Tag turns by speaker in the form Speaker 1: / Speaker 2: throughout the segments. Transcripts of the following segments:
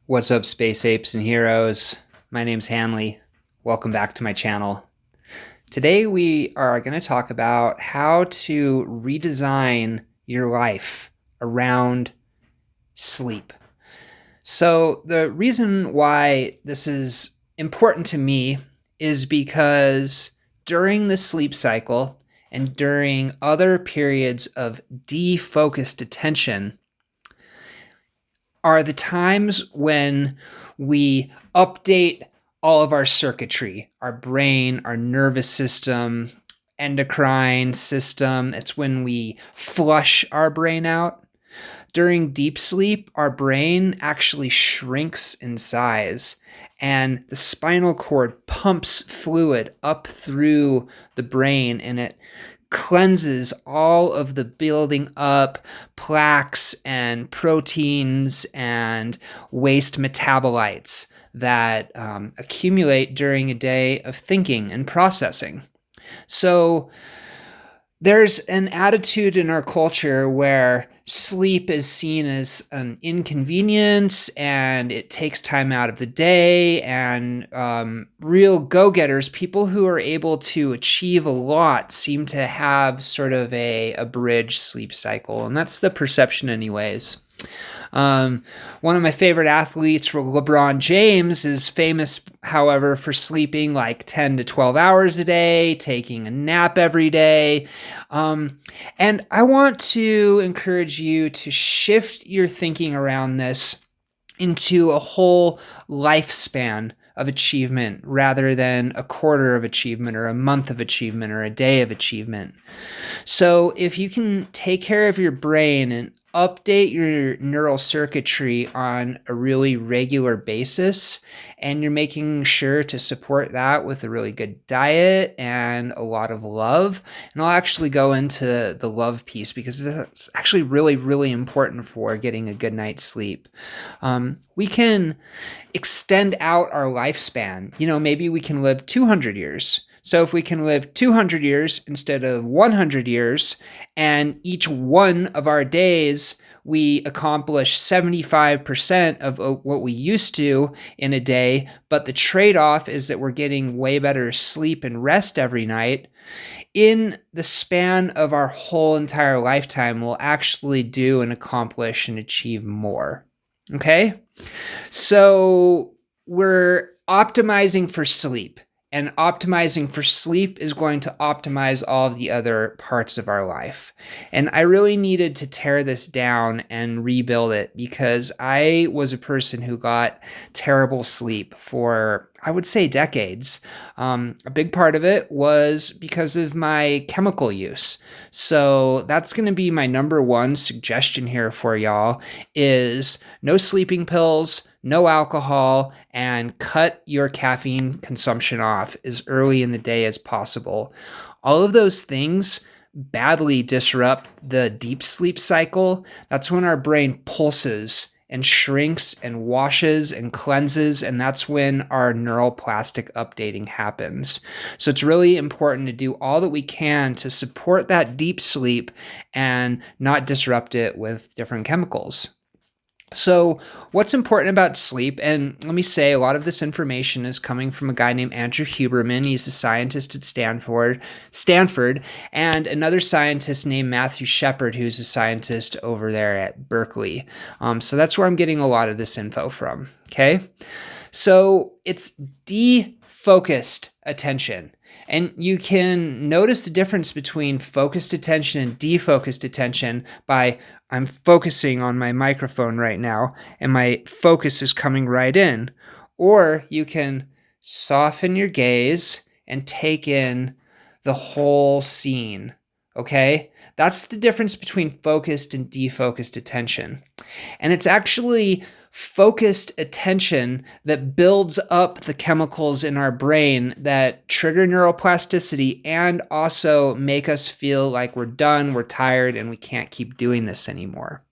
Speaker 1: What's up, space apes and heroes? My name's Hanley. Welcome back to my channel. Today we are going to talk about how to redesign your life around sleep. So the reason why this is important to me is because during the sleep cycle and during other periods of defocused attention, are the times when we update all of our circuitry, our brain, our nervous system, endocrine system. It's when we flush our brain out. During deep sleep, our brain actually shrinks in size and the spinal cord pumps fluid up through the brain and it cleanses all of the building up plaques and proteins and waste metabolites that accumulate during a day of thinking and processing. So there's an attitude in our culture where sleep is seen as an inconvenience and it takes time out of the day, and real go-getters, people who are able to achieve a lot, seem to have sort of a abridged sleep cycle, and that's the perception anyways. One of my favorite athletes, LeBron James, is famous, however, for sleeping like 10 to 12 hours a day, taking a nap every day. And I want to encourage you to shift your thinking around this into a whole lifespan of achievement rather than a quarter of achievement or a month of achievement or a day of achievement. So if you can take care of your brain and update your neural circuitry on a really regular basis, and you're making sure to support that with a really good diet and a lot of love. And I'll actually go into the love piece because it's actually really, really important for getting a good night's sleep. We can extend out our lifespan. Maybe we can live 200 years. So if we can live 200 years instead of 100 years, and each one of our days we accomplish 75% of what we used to in a day, but the trade-off is that we're getting way better sleep and rest every night, in the span of our whole entire lifetime, we'll actually do and accomplish and achieve more. Okay? So we're optimizing for sleep. And optimizing for sleep is going to optimize all of the other parts of our life. And I really needed to tear this down and rebuild it because I was a person who got terrible sleep for, I would say, decades. A big part of it was because of my chemical use. So that's going to be my number one suggestion here for y'all is no sleeping pills, no alcohol, and cut your caffeine consumption off as early in the day as possible. All of those things badly disrupt the deep sleep cycle. That's when our brain pulses and shrinks and washes and cleanses, and that's when our neuroplastic updating happens. So it's really important to do all that we can to support that deep sleep and not disrupt it with different chemicals. So what's important about sleep, and let me say a lot of this information is coming from a guy named Andrew Huberman. He's a scientist at Stanford, and another scientist named Matthew Shepard, who's a scientist over there at Berkley. So that's where I'm getting a lot of this info from, okay? So it's defocused attention. And you can notice the difference between focused attention and defocused attention by I'm focusing on my microphone right now and my focus is coming right in. Or you can soften your gaze and take in the whole scene. Okay? That's the difference between focused and defocused attention. And it's actually focused attention that builds up the chemicals in our brain that trigger neuroplasticity and also make us feel like we're done, we're tired, and we can't keep doing this anymore.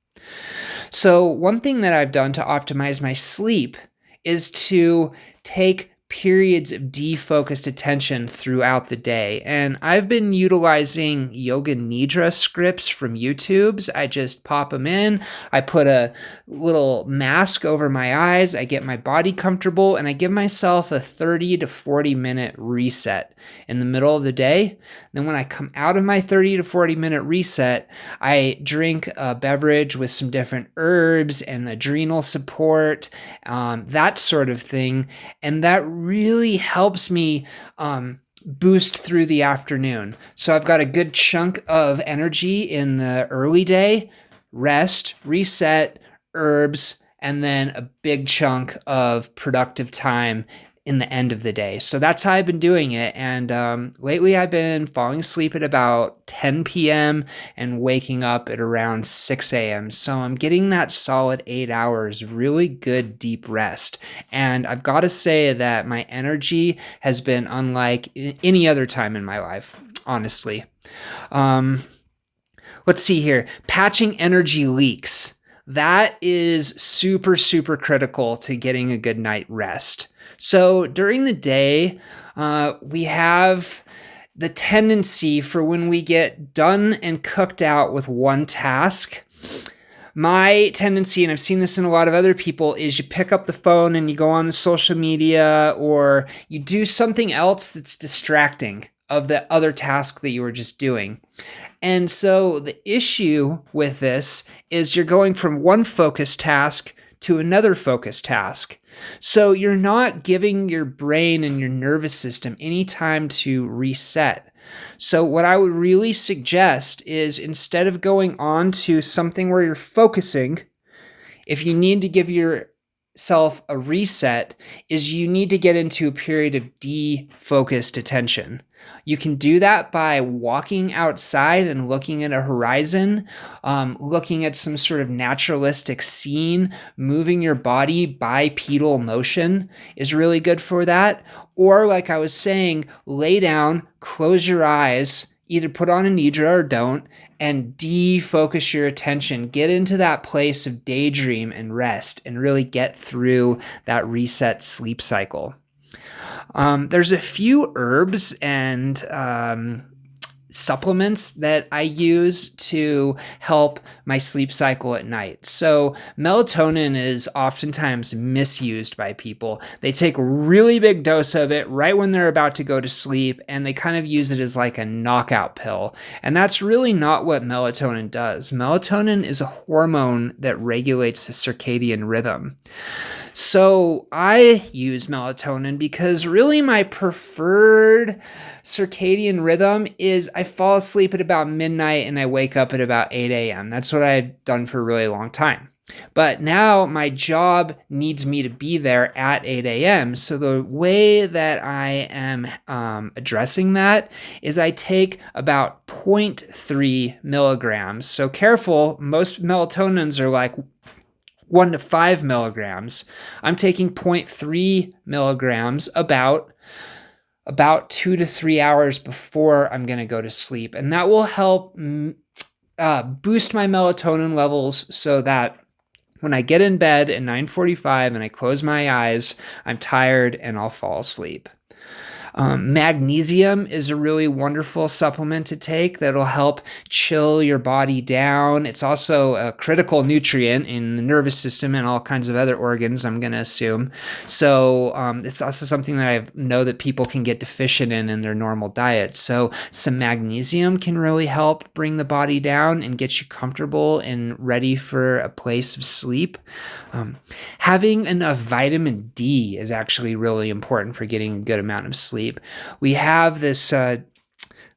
Speaker 1: So one thing that I've done to optimize my sleep is to take periods of defocused attention throughout the day. And I've been utilizing yoga nidra scripts from YouTube's. I just pop them in, I put a little mask over my eyes, I get my body comfortable, and I give myself a 30 to 40 minute reset in the middle of the day. Then when I come out of my 30 to 40 minute reset, I drink a beverage with some different herbs and adrenal support, that sort of thing. And that really helps me boost through the afternoon. So I've got a good chunk of energy in the early day, rest, reset, herbs, and then a big chunk of productive time in the end of the day. So that's how I've been doing it. And lately I've been falling asleep at about 10 p.m. and waking up at around 6 a.m. So I'm getting that solid 8 hours, really good deep rest. And I've got to say that my energy has been unlike any other time in my life, honestly. Let's see here. Patching energy leaks. That is super, super critical to getting a good night rest. So during the day, we have the tendency for when we get done and cooked out with one task. My tendency, and I've seen this in a lot of other people, is you pick up the phone and you go on the social media, or you do something else that's distracting of the other task that you were just doing. And so the issue with this is you're going from one focused task to another focused task. So you're not giving your brain and your nervous system any time to reset. So what I would really suggest is, instead of going on to something where you're focusing, if you need to give yourself a reset, is you need to get into a period of defocused attention. You can do that by walking outside and looking at a horizon, looking at some sort of naturalistic scene. Moving your body bipedal motion is really good for that. Or, like I was saying, lay down, close your eyes, either put on a nidra or don't, and defocus your attention. Get into that place of daydream and rest and really get through that reset sleep cycle. There's a few herbs and supplements that I use to help my sleep cycle at night. So melatonin is oftentimes misused by people. They take a really big dose of it right when they're about to go to sleep, and they kind of use it as like a knockout pill. And that's really not what melatonin does. Melatonin is a hormone that regulates the circadian rhythm. So I use melatonin because really my preferred circadian rhythm is I fall asleep at about midnight and I wake up at about 8 a.m. That's what I've done for a really long time. But now my job needs me to be there at 8 a.m. So the way that I am addressing that is I take about 0.3 milligrams. So careful, most melatonins are like 1 to 5 milligrams. I'm taking 0.3 milligrams about 2 to 3 hours before I'm going to go to sleep. And that will help boost my melatonin levels so that when I get in bed at 9:45 and I close my eyes, I'm tired and I'll fall asleep. Magnesium is a really wonderful supplement to take that'll help chill your body down. It's also a critical nutrient in the nervous system and all kinds of other organs, I'm going to assume. So it's also something that I know that people can get deficient in their normal diet. So some magnesium can really help bring the body down and get you comfortable and ready for a place of sleep. Having enough vitamin D is actually really important for getting a good amount of sleep. We have this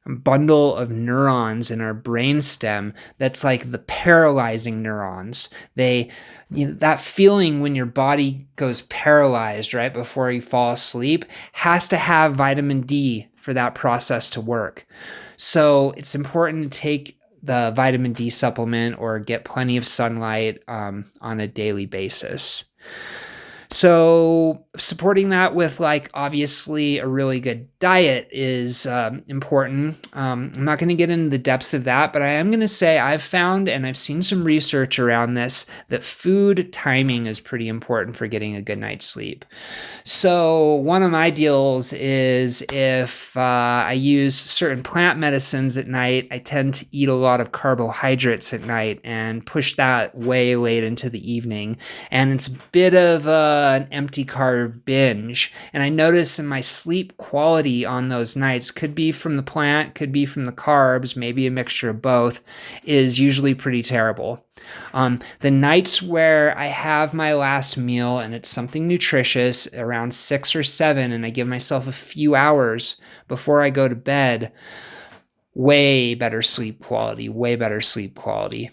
Speaker 1: bundle of neurons in our brainstem that's like the paralyzing neurons. That feeling when your body goes paralyzed right before you fall asleep has to have vitamin D for that process to work. So it's important to take the vitamin D supplement or get plenty of sunlight on a daily basis. So supporting that with, like, obviously a really good diet is important. I'm not going to get into the depths of that, but I am going to say I've found, and I've seen some research around this, that food timing is pretty important for getting a good night's sleep. So one of my deals is if I use certain plant medicines at night, I tend to eat a lot of carbohydrates at night and push that way late into the evening. And it's a bit of an empty carb binge. And I notice in my sleep quality on those nights, could be from the plant, could be from the carbs, maybe a mixture of both, is usually pretty terrible. The nights where I have my last meal and it's something nutritious around 6 or 7, and I give myself a few hours before I go to bed, way better sleep quality, way better sleep quality.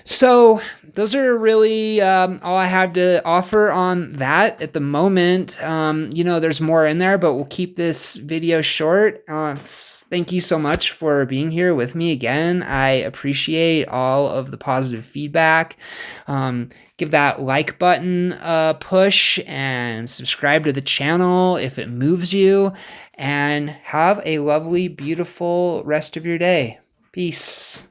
Speaker 1: So those are really all I have to offer on that at the moment. There's more in there, but we'll keep this video short. Thank you so much for being here with me again. I appreciate all of the positive feedback. Give that like button a push and subscribe to the channel if it moves you. And have a lovely, beautiful rest of your day. Peace.